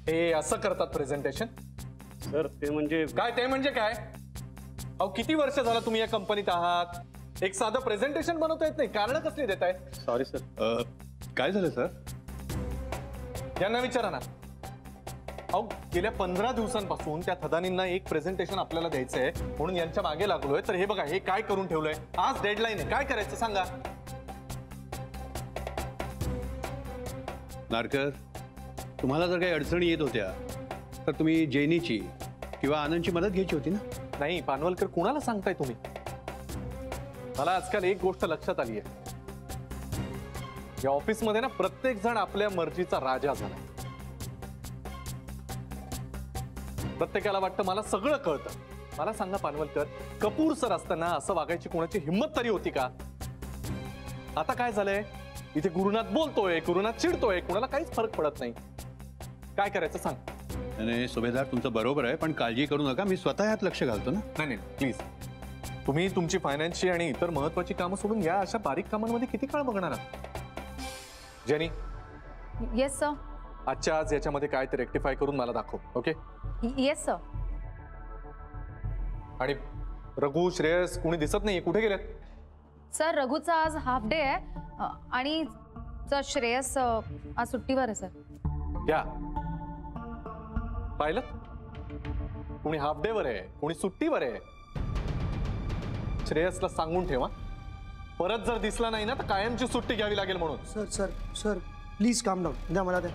हे असं करतात प्रेझेंटेशन? सर ते म्हणजे काय? अहो किती वर्ष झालं तुम्ही या कंपनीत आहात? एक साधं प्रेझेंटेशन बनवता येत नाही, कारण कसली देताय? Sorry sir. काय झालं सर? यांना विचारा ना. अहो गेल्या 15 दिवसांपासून त्या थदानींना एक प्रेझेंटेशन आपल्याला द्यायचंय म्हणून यांच्या मागे लागलोय. तर हे बघा, हे काय करून ठेवलंय. आज डेडलाईन आहे, काय करायचं सांगा. नारकर, तुम्हाला जर काही अडचणी येत होत्या तर तुम्ही जेनीची किंवा आनंदची मदत घ्यायची होती ना. नाही पानवलकर, कुणाला सांगताय तुम्ही? मला आजकाल एक गोष्ट लक्षात आली आहे. या ऑफिसमध्ये ना प्रत्येक जण आपल्या मर्जीचा राजा झाला. प्रत्येकाला वाटतं मला सगळं कळतं. मला सांगा पानवलकर, कपूर सर असताना असं वागायची कोणाची हिंमत तरी होती का? आता काय झालंय, इथे गुरुनाथ बोलतोय, गुरुनाथ चिडतोय, कुणाला काहीच फरक पडत नाही. काय करायचं सांग. आणि सुभेदार, तुमचं बरोबर आहे, पण काळजी करू नका, मी स्वतः यात लक्ष घालतो ना. नाही प्लीज, तुम्ही तुमची फायनान्सची आणि इतर महत्वाची कामं सोडून या अशा बारीक कामांमध्ये किती काळ बघणार आहात? जेनी. Yes sir. आजच्या आज याच्यामध्ये काय ते रेक्टिफाय करून मला दाखव. ओके? Yes sir. आणि रघु, श्रेयस कुणी दिसत नाहीये, कुठे गेलेत? सर रघुचा आज हाफ डे आहे आणि सर श्रेयस आज सुट्टीवर आहे सर. या पाहिलं, कुणी हाफ डे वर आहे, कुणी सुट्टीवर आहे. श्रेयसला सांगून ठेवा, परत जर दिसला नाही ना तर कायमची सुट्टी घ्यावी लागेल म्हणून. सर सर सर प्लीज काम डाऊन द्या मला द्या.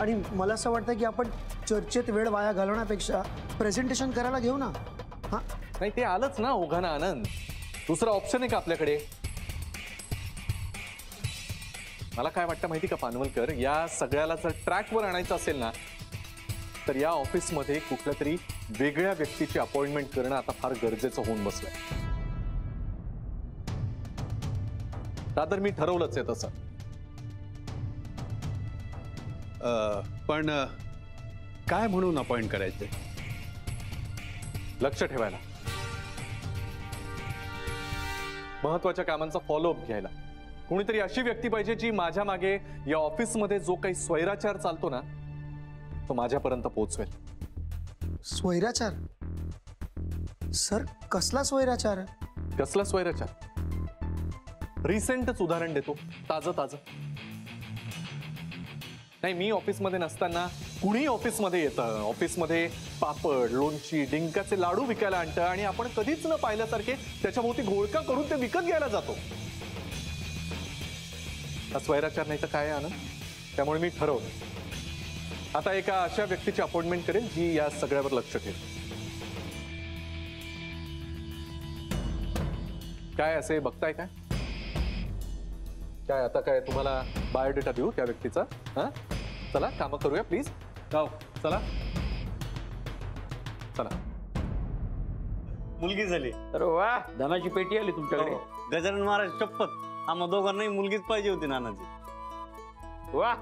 आणि मला असं वाटतं की आपण चर्चेत वेळ वाया घालवण्यापेक्षा प्रेझेंटेशन करायला घेऊ ना. हां नाही, ते आलंच ना ओघाना आनंद. दुसरा ऑप्शन आहे का आपल्याकडे? मला काय वाटतं माहिती का पानवलकर, या सगळ्याला जर ट्रॅकवर आणायचं असेल ना तर या ऑफिसमध्ये कुठल्या तरी वेगळ्या व्यक्तीची अपॉइंटमेंट करणं आता फार गरजेचं होऊन बसलंय. दादर मी ठरवलंच आहे तसं. पण काय म्हणून अपॉइंट करायचंय? लक्ष ठेवायला, महत्वाच्या कामांचा फॉलोअप घ्यायला कोणीतरी अशी व्यक्ती पाहिजे जी माझ्या मागे या ऑफिसमध्ये जो काही स्वैराचार चालतो ना तो माझ्यापर्यंत पोहोचवेल. स्वैराचार? सर कसला स्वैराचार? कसला स्वैराचार? रिसेंटच उदाहरण देतो, ताजं. नाही, मी ऑफिसमध्ये नसताना कुणी ऑफिसमध्ये येतं, ऑफिसमध्ये पापड, लोणची, डिंकाचे लाडू विकायला आणतं आणि आपण कधीच न पाहिल्यासारखे त्याच्याभोवती घोळका करून ते विकत घ्यायला जातो. हा स्वैराचार नाही तर काय आहे आनंद? त्यामुळे मी ठरवलं आता एका अशा व्यक्तीची अपॉइंटमेंट करेन जी या सगळ्यावर लक्ष ठेवेल. काय असे बघताय काय? काय आता काय तुम्हाला बायोडेटा देऊ त्या व्यक्तीचा? हा, चला कामं करूया प्लीज. जाऊ, चला. मुलगी झाली. अरे वा, धनाची पेटी आली तुमच्याकडे. गजानन महाराज शपथ, आम्हा दोघांनाही मुलगीच पाहिजे होती नानाजी. वा,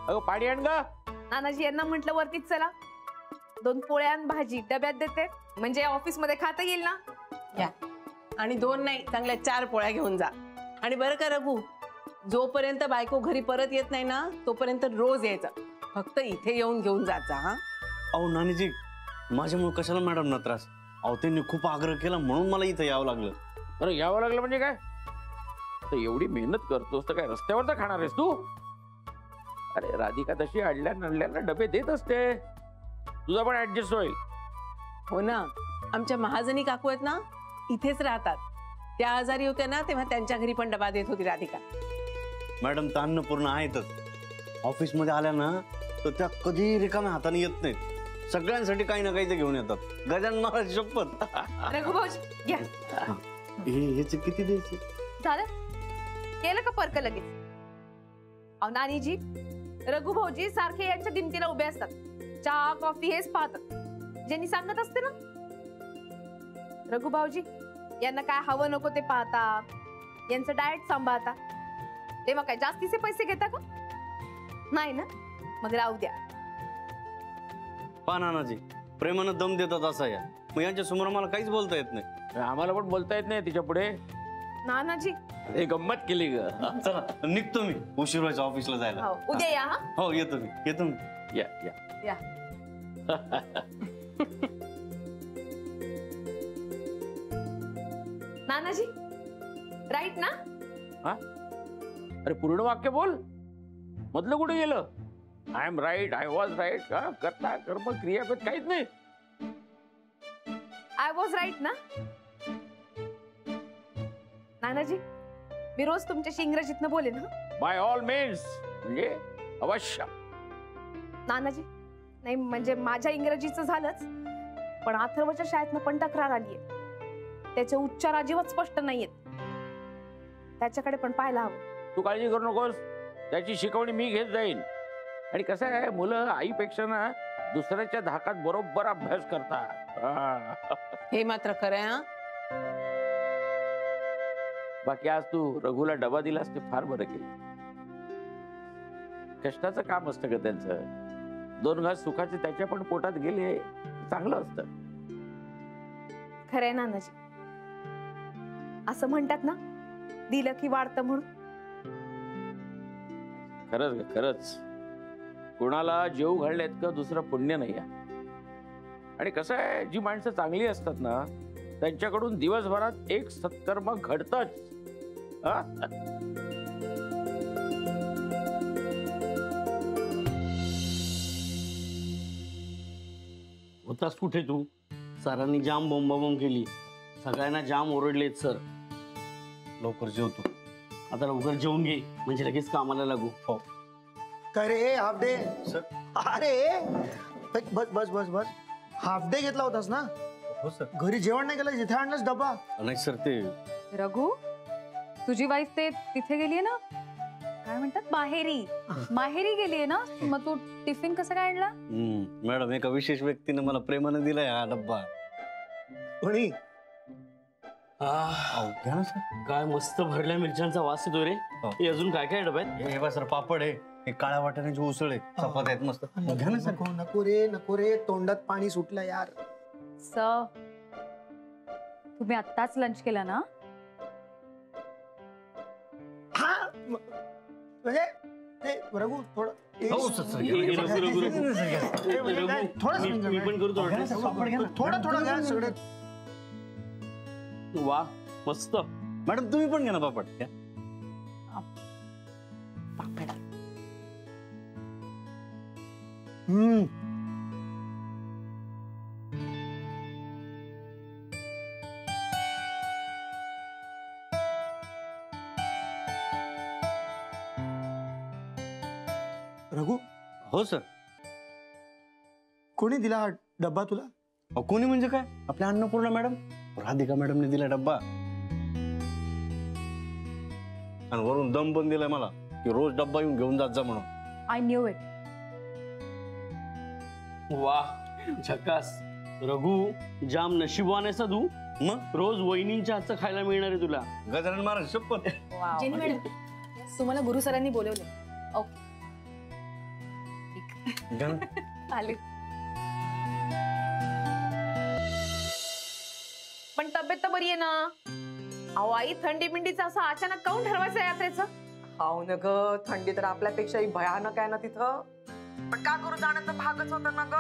अगं पाणी आण ग. नानाजी यांना म्हटलं वरतीच चला, 2 पोळ्या आणि भाजी डब्यात देते, म्हणजे ऑफिस मध्ये खाता येईल ना. या, आणि 2 नाही, चांगल्या 4 पोळ्या घेऊन जा. आणि बरं का रघु, जोपर्यंत बायको घरी परत येत नाही ना तोपर्यंत रोज यायचं, फक्त इथे येऊन घेऊन जायचा. हा अहो नानीजी, माझ्यामुळे कशाला मॅडम ना त्रास? अहो त्यांनी खूप आग्रह केला म्हणून मला इथं यावं लागलं. अरे यावं लागलं म्हणजे काय? तर एवढी मेहनत करतोस तर काय रस्त्यावर तर खाणार आहेस तू? अरे राधिका तशी अडल्या नडल्याला डबे देत असते, तुझा पण ऍडजस्ट होईल. हो ना, आमच्या महाजनी काकू आहेत ना, इथेच राहतात. त्या आजारी होत्या ना तेव्हा त्यांच्या घरी पण डबा देत होती राधिका. मॅडम तर अन्नपूर्ण आहेतच. ऑफिसमध्ये आल्या ना तर त्या कधी रिकाम्या हाताने येत नाहीत, सगळ्यांसाठी काही ना काही ते घेऊन येतात. गजानन महाराज शपथ. रघु भाऊजी घ्या. ह्याचे किती द्यायचे? झालं केलं का परक लगेच? अहो नानीजी, रघु भाऊजी सारखे यांच्या दिमतीला उभे असतात, चहा कॉफी हेच पाहतात. ज्यांनी सांगत असते ना, रघु भाऊजी यांना काय हवं नको ते पाहतात, यांचं डाएट सांभाळतात. तेव्हा काय जास्तीचे पैसे घेता का? नाही ना, मग राहू द्या. पहा नानाजी, प्रेमानं दम देतात असा या. मग यांच्या समोर मला काहीच बोलता येत नाही. आम्हाला पण बोलता येत नाही तिच्या पुढे. नानाजी हे गंमत केली ग. चला निघतो मी, उशीर व्हायचा ऑफिसला जायला. हो, उद्या या हा. हो येतो मी. या या. या. नानाजी राईट ना? अरे पूर्ण वाक्य बोल, मधलं कुठे गेलं? I am right, I was right. करता कर्म क्रियापद काहीच नाही. आय वॉज राईट ना? नानाजी मी रोज तुमच्याशी इंग्रजीतनं बोलेन हा. बाय ऑल मीन्स, म्हणजे अवश्य. नानाजी नाही म्हणजे माझ्या इंग्रजीचं झालंच, पण अथर्वच्या शाळेतनं पण तक्रार आलीये. त्याचे उच्चार अजिबात स्पष्ट नाहीयेत. त्याच्याकडे पण पाहायला हवं. तू काळजी करू नकोस, त्याची शिकवणी मी घेत जाईन. आणि कसं आहे, मुलं आईपेक्षा ना दुसऱ्याच्या धाकात बरोबर अभ्यास करतात. हे मात्र खरं आहे. बाकी आज तू रघुला डबा दिलास ते फार बरं केलं. कष्टाचं काम असतं का त्यांचं. 2 घास सुखाचे त्याच्या पण पोटात गेले, चांगलं असतं. खरंय नानाजी, असं म्हणतात ना, दिलं की वाढतं म्हणून. खरंच खरंच, कुणाला जेव घालण्यात का दुसरं पुण्य नाही आहे. आणि कसं आहे, जी माणसं चांगली असतात ना, त्यांच्याकडून दिवसभरात एक सत्कर्म घडतच. होतास कुठे तू? सरांनी जाम बोंबाबोंब केली, सगळ्यांना जाम ओरडलेत सर. लवकर जेवतो आता, लवकर जेवून घे म्हणजे लगेच कामाला लागू. हो काय रे हाफ डे? सर. अरे बस बस बस बस, हाफ डे घेतला होतास ना? हो सर. घरी जेवण नाही केलं, जिथे आणलंस डबा? नाही सर, ते रघु, तुझी वाईफ ते तिथे गेलीये ना, काय म्हणतात, माहेरी गेलीये ना, मग तू टिफिन कसं काय आणला? मॅडम, एका विशेष व्यक्तीने मला प्रेमाने दिलाय हा डब्बा. कोणी? घ्या ना सर. काय मस्त भरल्या मिरच्यांचा वास येतो रे. हे अजून काय काय डब्यात? हे बघा सर, पापड आहे, हे काळ्या वाटाण्याची उसळ आहे, चपात्या आहेत मस्त. घ्या ना सर. नको रे, तोंडात पाणी सुटलं यार. सर, तुम्ही आत्ताच लंच केला ना? म्हणजे ते रघु थोडं हो सर. मी पण करू थोडं घ्या सगळे. वा मस्त. मॅडम तुम्ही पण घ्या ना पापड. घ्या. रघु, हो सर. कोणी दिला हा डब्बा तुला? कोणी म्हणजे काय, आपल्या अन्नपूर्णा मॅडम, राधिका मॅडमने दिला डब्बा. आणि वरून दम पण दिलाय मला की रोज डब्बा येऊन घेऊन जात जा म्हणून. I knew it. वा झकास. रघु, जाम नशिबवान आहेस तू. मग रोज वहिनींच्या हातचं खायला मिळणार आहे तुला. गजानन महाराज शपथ. जेनी मॅडम, तुम्हाला गुरु सरांनी बोलवले. घ्या ना. आले. पण तब्येत तर बरी आहे ना? अहो आई, थंडी बिंडीचं असं अचानक काऊन ठरवायचं यात्रेचं? हाव न ग, थंडी तर आपल्यापेक्षाही भयानक आहे ना तिथं. पण का करू, जाणं तर भागच होतं ना ग.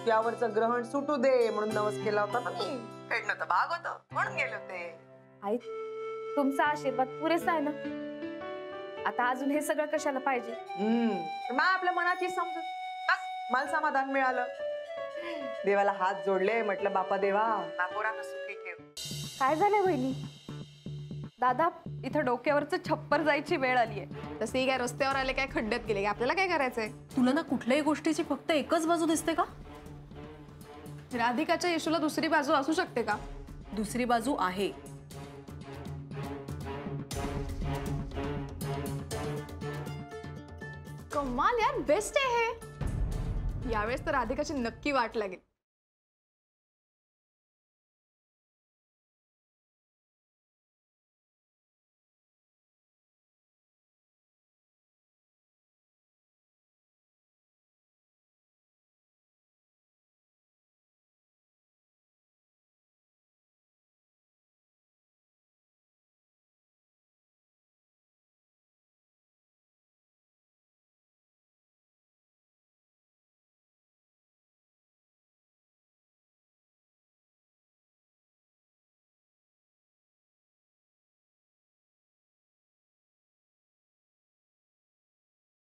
त्यावरचं ग्रहण सुटू दे म्हणून नवस केला होता ना मी. फेडणं तर भाग होतं म्हणून गेले होते. आई, तुमचा आशीर्वाद पुरेसा आहे ना? आता अजून हे सगळं कशाला पाहिजे? पण आपल्या मनाची समजून बस, मला समाधान मिळालं. देवाला हात जोडले, म्हटलं बापा देवा, नागोरांना सुखी ठेव. काय झालंय बहिणी? दादा, इथं डोक्यावरचं छप्पर जायची वेळ आलीये. तसे काय रस्त्यावर आले, काय खड्ड्यात गेले, आपल्याला काय करायचंय? तुला ना कुठल्याही गोष्टीची फक्त एकच बाजू दिसते का? राधिकाच्या येशूला दुसरी बाजू असू शकते का? दुसरी बाजू आहे. कमाल यार, बेस्ट आहे हे. यावेळेस तर राधिकाची नक्की वाट लागेल.